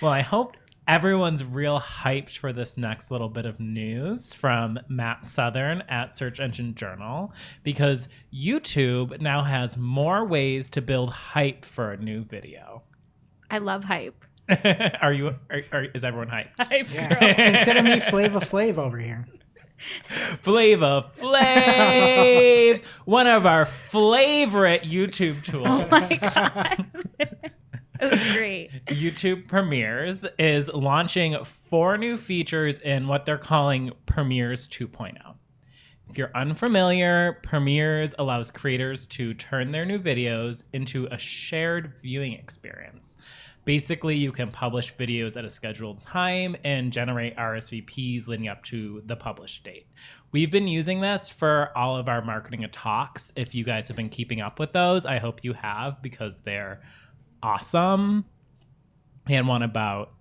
Well, I hope everyone's real hyped for this next little bit of news from Matt Southern at Search Engine Journal, because YouTube now has more ways to build hype for a new video. I love hype. Is everyone hyped? Hype Yeah. girl. Consider me Flava Flav over here. Flava Flav, one of our favorite YouTube tools. Oh my God. It was great. YouTube Premieres is launching 4 new features in what they're calling Premieres 2.0. If you're unfamiliar, Premieres allows creators to turn their new videos into a shared viewing experience. Basically, you can publish videos at a scheduled time and generate RSVPs leading up to the published date. We've been using this for all of our marketing talks. If you guys have been keeping up with those, I hope you have, because they're awesome. And one about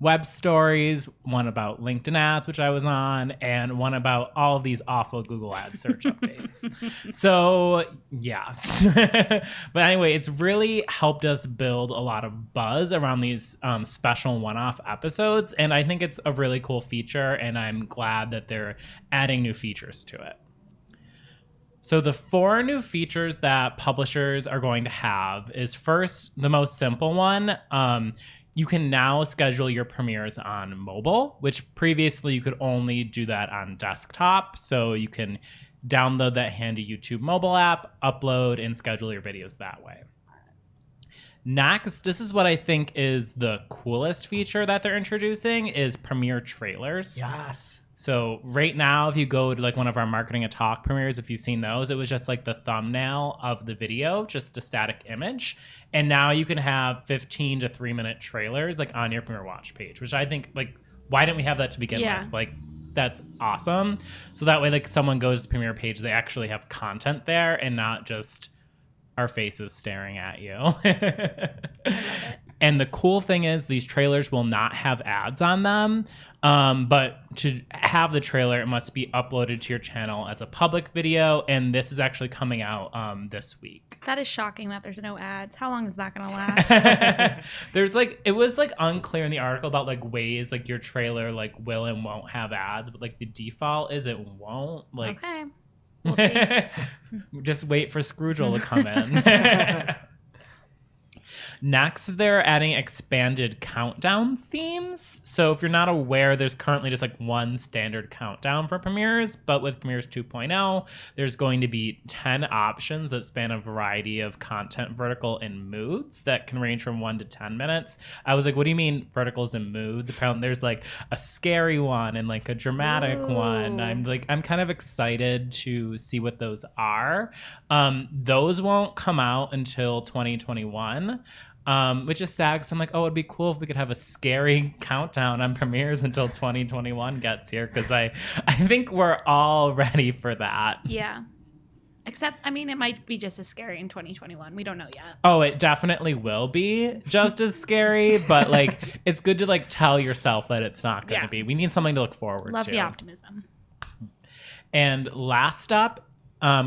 web stories, one about LinkedIn ads, which I was on, and one about all of these awful Google Ads search updates. So, yes. But anyway, it's really helped us build a lot of buzz around these special one-off episodes, and I think it's a really cool feature, and I'm glad that they're adding new features to it. So the 4 new features that publishers are going to have is, first, the most simple one. You can now schedule your premieres on mobile, which previously you could only do that on desktop. So you can download that handy YouTube mobile app, upload, and schedule your videos that way. Next, this is what I think is the coolest feature that they're introducing, is premiere trailers. Yes. So right now, if you go to like one of our marketing and talk premieres, if you've seen those, it was just like the thumbnail of the video, just a static image. And now you can have 15 to 3-minute trailers like on your Premiere Watch page, which I think, like, why didn't we have that to begin with? Like, that's awesome. So that way, like, someone goes to the Premiere page, they actually have content there and not just our faces staring at you. I love it. And the cool thing is these trailers will not have ads on them. But to have the trailer, it must be uploaded to your channel as a public video. And this is actually coming out this week. That is shocking that there's no ads. How long is that going to last? There's like, it was like unclear in the article about like ways like your trailer like will and won't have ads. But like the default is it won't. Like, okay. We'll see. Just wait for Scroogel to come in. Next, they're adding expanded countdown themes. So if you're not aware, there's currently just like one standard countdown for premieres, but with Premieres 2.0, there's going to be 10 options that span a variety of content vertical and moods that can range from 1 to 10 minutes. I was like, what do you mean verticals and moods? Apparently there's like a scary one and like a dramatic one. I'm kind of excited to see what those are. Those won't come out until 2021. Which is sad because I'm like, oh, it'd be cool if we could have a scary countdown on premieres until 2021 gets here, because I think we're all ready for that. Yeah. Except, I mean, it might be just as scary in 2021. We don't know yet. Oh, it definitely will be just as scary, but like it's good to like tell yourself that it's not going to be. We need something to look forward to. Love the optimism. And last up,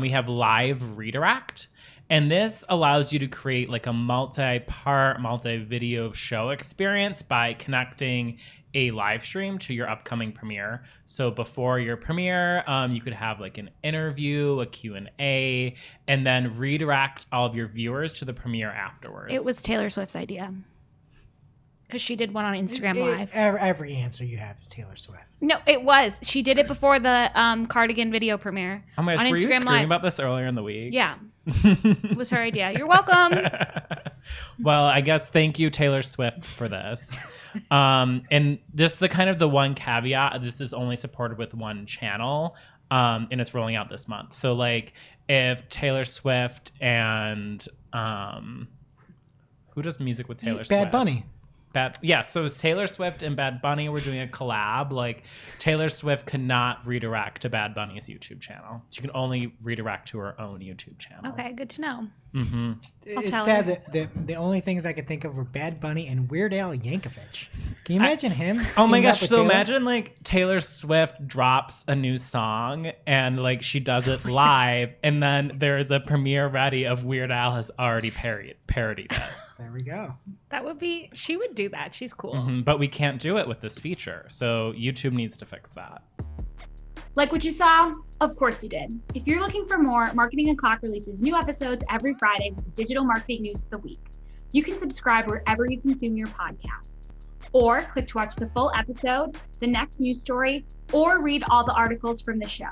we have Live Redirect. And this allows you to create like a multi-part, multi-video show experience by connecting a live stream to your upcoming premiere. So before your premiere, you could have like an interview, a Q&A, and then redirect all of your viewers to the premiere afterwards. It was Taylor Swift's idea. Because she did one on Instagram Live. Every answer you have is Taylor Swift. No, it was. She did it before the cardigan video premiere. Oh my gosh, on were you Instagram screaming Live. about this earlier in the week? Yeah. It was her idea. You're welcome. Well, I guess thank you, Taylor Swift, for this. And just the kind of the one caveat, this is only supported with one channel, and it's rolling out this month. So like if Taylor Swift and who does music with Taylor Swift? Bad Bunny. So Taylor Swift and Bad Bunny were doing a collab. Like Taylor Swift could not redirect to Bad Bunny's YouTube channel. She can only redirect to her own YouTube channel. Okay, good to know. Mm-hmm. I'll It's tell sad her. that the only things I could think of were Bad Bunny and Weird Al Yankovic. Can you imagine him? Oh my teaming up gosh. with So Taylor? imagine like Taylor Swift drops a new song and like she does it live and then there's a premiere ready of Weird Al has already parodied it. There we go. She would do that. She's cool. But we can't do it with this feature. So YouTube needs to fix that. Like what you saw? Of course you did. If you're looking for more, Marketing O'Clock releases new episodes every Friday with the digital marketing news of the week. You can subscribe wherever you consume your podcasts. Or click to watch the full episode, the next news story, or read all the articles from the show.